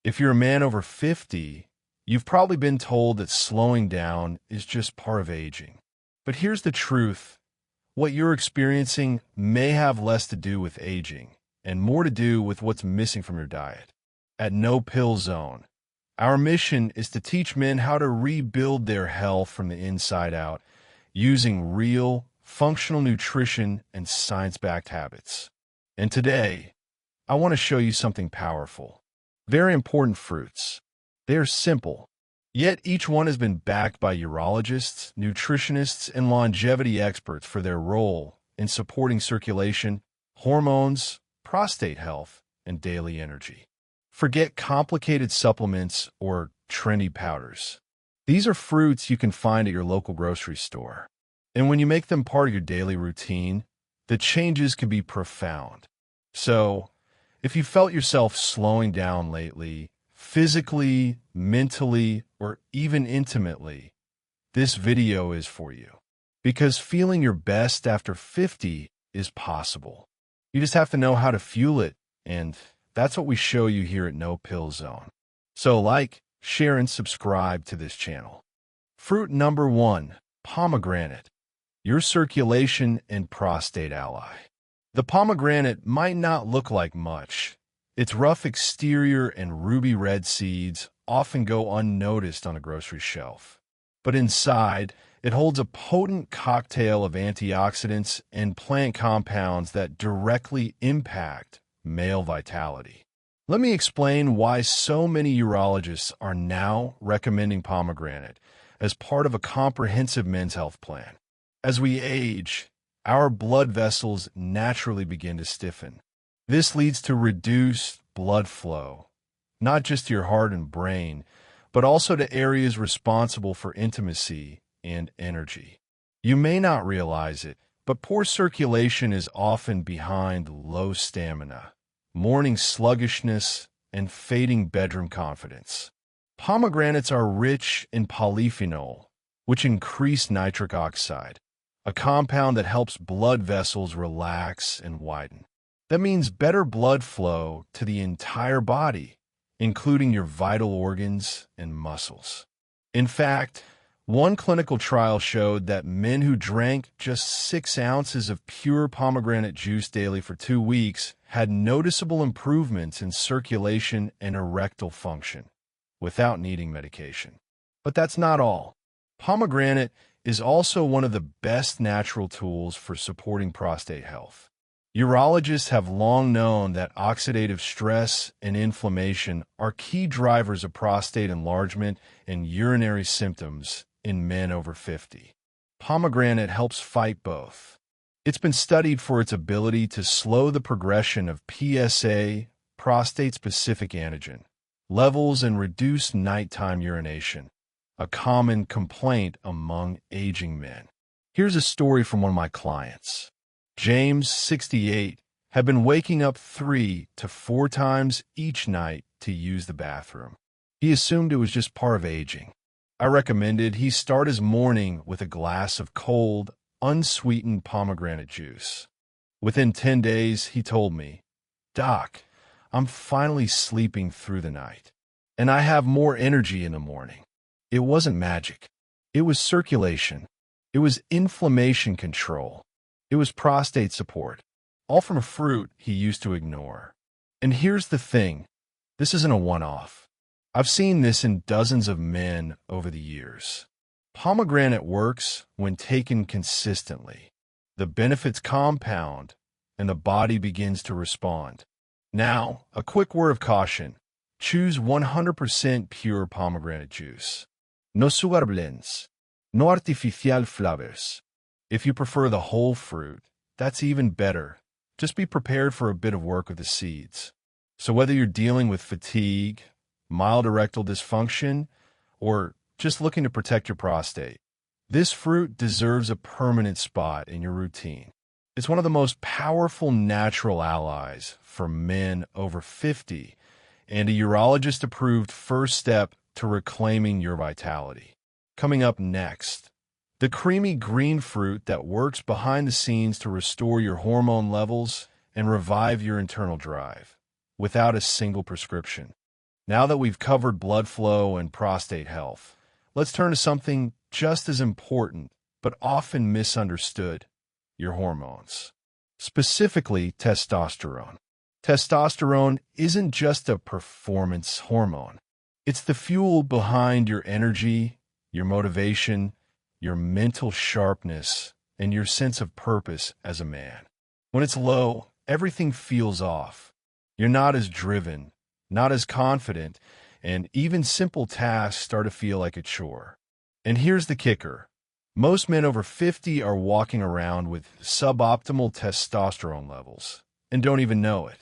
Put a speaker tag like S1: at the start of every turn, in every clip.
S1: If you're a man over 50, you've probably been told that slowing down is just part of aging. But here's the truth. What you're experiencing may have less to do with aging and more to do with what's missing from your diet. At No Pill Zone, our mission is to teach men how to rebuild their health from the inside out using real, functional nutrition and science-backed habits. And today, I want to show you something powerful. Very important fruits. They are simple, yet each one has been backed by urologists, nutritionists, and longevity experts for their role in supporting circulation, hormones, prostate health, and daily energy. Forget complicated supplements or trendy powders. These are fruits you can find at your local grocery store. And when you make them part of your daily routine, the changes can be profound. So, if you felt yourself slowing down lately, physically, mentally, or even intimately, this video is for you. Because feeling your best after 50 is possible. You just have to know how to fuel it, and that's what we show you here at No Pill Zone. So like, share, and subscribe to this channel. Fruit number 1, pomegranate, your circulation and prostate ally. The pomegranate might not look like much. Its rough exterior and ruby red seeds often go unnoticed on a grocery shelf. But inside, it holds a potent cocktail of antioxidants and plant compounds that directly impact male vitality. Let me explain why so many urologists are now recommending pomegranate as part of a comprehensive men's health plan. As we age, our blood vessels naturally begin to stiffen. This leads to reduced blood flow, not just to your heart and brain, but also to areas responsible for intimacy and energy. You may not realize it, but poor circulation is often behind low stamina, morning sluggishness, and fading bedroom confidence. Pomegranates are rich in polyphenol, which increase nitric oxide, a compound that helps blood vessels relax and widen. That means better blood flow to the entire body, including your vital organs and muscles. In fact, one clinical trial showed that men who drank just 6 ounces of pure pomegranate juice daily for 2 weeks had noticeable improvements in circulation and erectile function without needing medication. But that's not all. Pomegranate is also one of the best natural tools for supporting prostate health. Urologists have long known that oxidative stress and inflammation are key drivers of prostate enlargement and urinary symptoms in men over 50. Pomegranate helps fight both. It's been studied for its ability to slow the progression of PSA, prostate-specific antigen, levels and reduce nighttime urination, a common complaint among aging men. Here's a story from one of my clients. James, 68, had been waking up 3 to 4 times each night to use the bathroom. He assumed it was just part of aging. I recommended he start his morning with a glass of cold, unsweetened pomegranate juice. Within 10 days, he told me, "Doc, I'm finally sleeping through the night, and I have more energy in the morning." It wasn't magic. It was circulation. It was inflammation control. It was prostate support, all from a fruit he used to ignore. And here's the thing. This isn't a one-off. I've seen this in dozens of men over the years. Pomegranate works when taken consistently. The benefits compound, and the body begins to respond. Now, a quick word of caution. Choose 100% pure pomegranate juice. No sugar blends. No artificial flavors. If you prefer the whole fruit, that's even better. Just be prepared for a bit of work with the seeds. So whether you're dealing with fatigue, mild erectile dysfunction, or just looking to protect your prostate, this fruit deserves a permanent spot in your routine. It's one of the most powerful natural allies for men over 50 and a urologist-approved first step to reclaiming your vitality. Coming up next, the creamy green fruit that works behind the scenes to restore your hormone levels and revive your internal drive without a single prescription. Now that we've covered blood flow and prostate health, let's turn to something just as important, but often misunderstood: your hormones. Specifically, testosterone. Testosterone isn't just a performance hormone. It's the fuel behind your energy, your motivation, your mental sharpness, and your sense of purpose as a man. When it's low, everything feels off. You're not as driven, not as confident, and even simple tasks start to feel like a chore. And here's the kicker. Most men over 50 are walking around with suboptimal testosterone levels and don't even know it.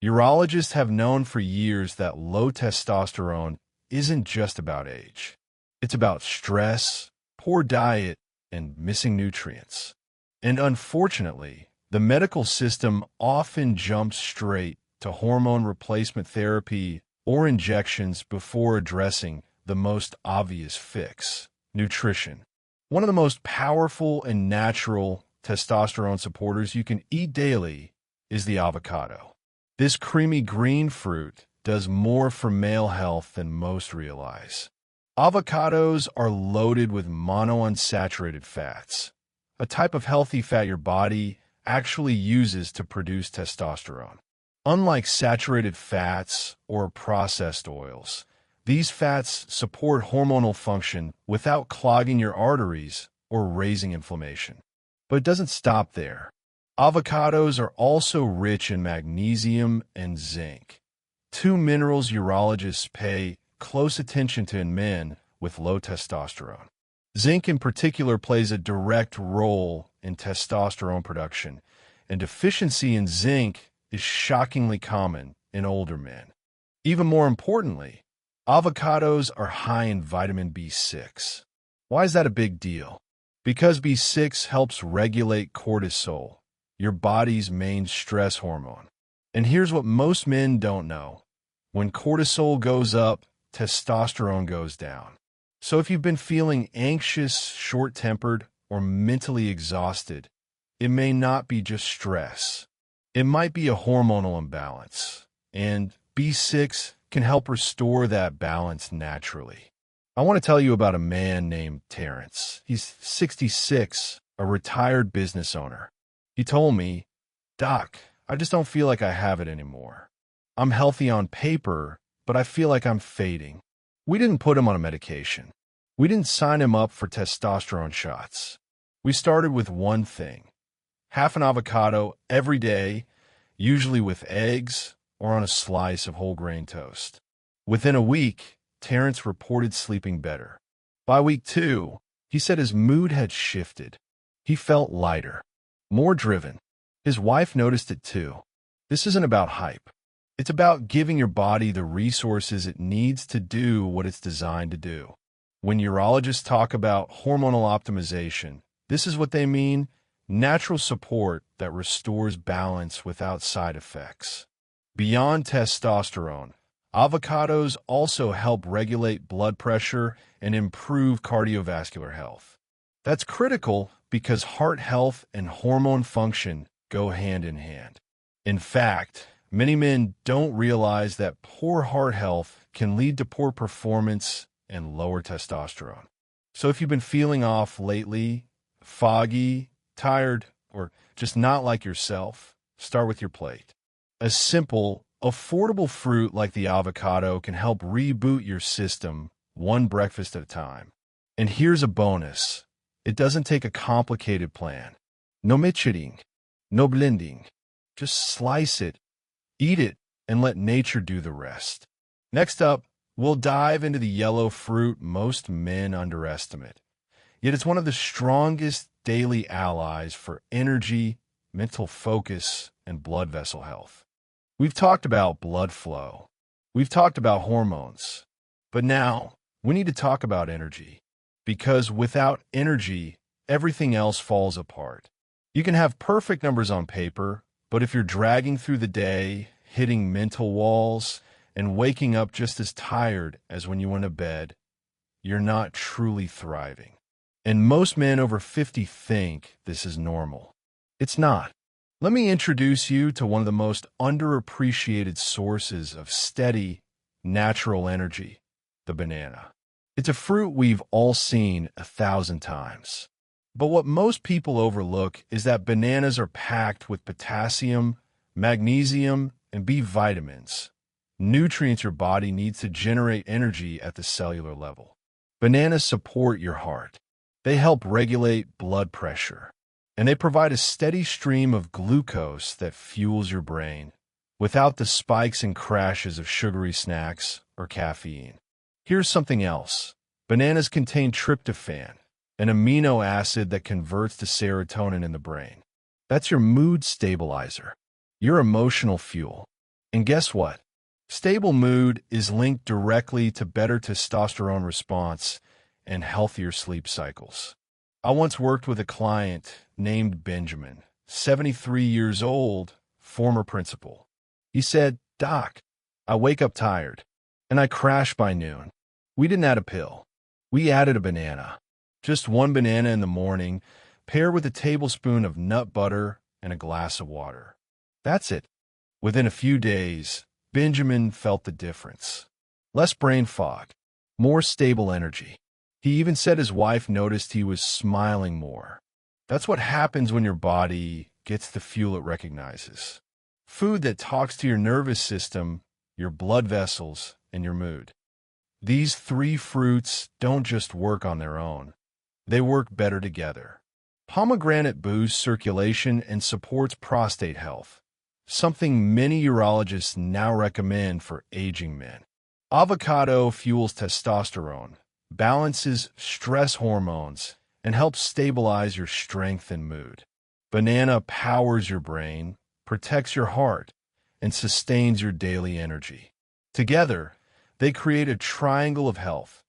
S1: Urologists have known for years that low testosterone isn't just about age. It's about stress, poor diet, and missing nutrients. And unfortunately, the medical system often jumps straight to hormone replacement therapy or injections before addressing the most obvious fix: nutrition. One of the most powerful and natural testosterone supporters you can eat daily is the avocado. This creamy green fruit does more for male health than most realize. Avocados are loaded with monounsaturated fats, a type of healthy fat your body actually uses to produce testosterone. Unlike saturated fats or processed oils, these fats support hormonal function without clogging your arteries or raising inflammation. But it doesn't stop there. Avocados are also rich in magnesium and zinc, two minerals urologists pay close attention to in men with low testosterone. Zinc in particular plays a direct role in testosterone production, and deficiency in zinc is shockingly common in older men. Even more importantly, avocados are high in vitamin B6. Why is that a big deal? Because B6 helps regulate cortisol, your body's main stress hormone. And here's what most men don't know. When cortisol goes up, testosterone goes down. So if you've been feeling anxious, short-tempered, or mentally exhausted, it may not be just stress. It might be a hormonal imbalance, and B6 can help restore that balance naturally. I want to tell you about a man named Terrence. He's 66, a retired business owner. He told me, "Doc, I just don't feel like I have it anymore. I'm healthy on paper, but I feel like I'm fading." We didn't put him on a medication. We didn't sign him up for testosterone shots. We started with one thing: half an avocado every day, usually with eggs or on a slice of whole grain toast. Within a week, Terrence reported sleeping better. By week 2, he said his mood had shifted. He felt lighter, more driven. His wife noticed it too. This isn't about hype. It's about giving your body the resources it needs to do what it's designed to do. When urologists talk about hormonal optimization, this is what they mean: natural support that restores balance without side effects. Beyond testosterone, avocados also help regulate blood pressure and improve cardiovascular health. That's critical because heart health and hormone function go hand in hand. In fact, many men don't realize that poor heart health can lead to poor performance and lower testosterone. So if you've been feeling off lately, foggy, tired, or just not like yourself, start with your plate. A simple, affordable fruit like the avocado can help reboot your system one breakfast at a time. And here's a bonus: it doesn't take a complicated plan. No mixing, no blending. Just slice it, eat it, and let nature do the rest. Next up, we'll dive into the yellow fruit most men underestimate. Yet it's one of the strongest daily allies for energy, mental focus, and blood vessel health. We've talked about blood flow. We've talked about hormones. But now, we need to talk about energy. Because without energy, everything else falls apart. You can have perfect numbers on paper, but if you're dragging through the day, hitting mental walls, and waking up just as tired as when you went to bed, you're not truly thriving. And most men over 50 think this is normal. It's not. Let me introduce you to one of the most underappreciated sources of steady, natural energy, the banana. It's a fruit we've all seen 1,000 times. But what most people overlook is that bananas are packed with potassium, magnesium, and B vitamins, nutrients your body needs to generate energy at the cellular level. Bananas support your heart. They help regulate blood pressure, and they provide a steady stream of glucose that fuels your brain without the spikes and crashes of sugary snacks or caffeine. Here's something else. Bananas contain tryptophan, an amino acid that converts to serotonin in the brain. That's your mood stabilizer, your emotional fuel. And guess what? Stable mood is linked directly to better testosterone response and healthier sleep cycles. I once worked with a client named Benjamin, 73 years old, former principal. He said, "Doc, I wake up tired, and I crash by noon." We didn't add a pill. We added a banana. Just one banana in the morning, paired with a tablespoon of nut butter and a glass of water. That's it. Within a few days, Benjamin felt the difference. Less brain fog, more stable energy. He even said his wife noticed he was smiling more. That's what happens when your body gets the fuel it recognizes. Food that talks to your nervous system, your blood vessels, and your mood. These three fruits don't just work on their own. They work better together. Pomegranate boosts circulation and supports prostate health, something many urologists now recommend for aging men. Avocado fuels testosterone, balances stress hormones, and helps stabilize your strength and mood. Banana powers your brain, protects your heart, and sustains your daily energy. Together, they create a triangle of health: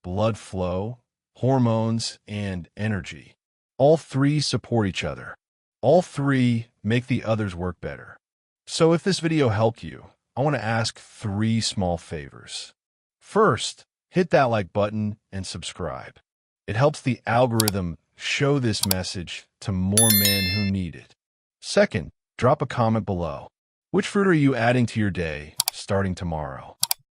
S1: blood flow, hormones, and energy. All three support each other. All three make the others work better. So if this video helped you, I want to ask 3 small favors. First, hit that like button and subscribe. It helps the algorithm show this message to more men who need it. Second, drop a comment below. Which fruit are you adding to your day starting tomorrow?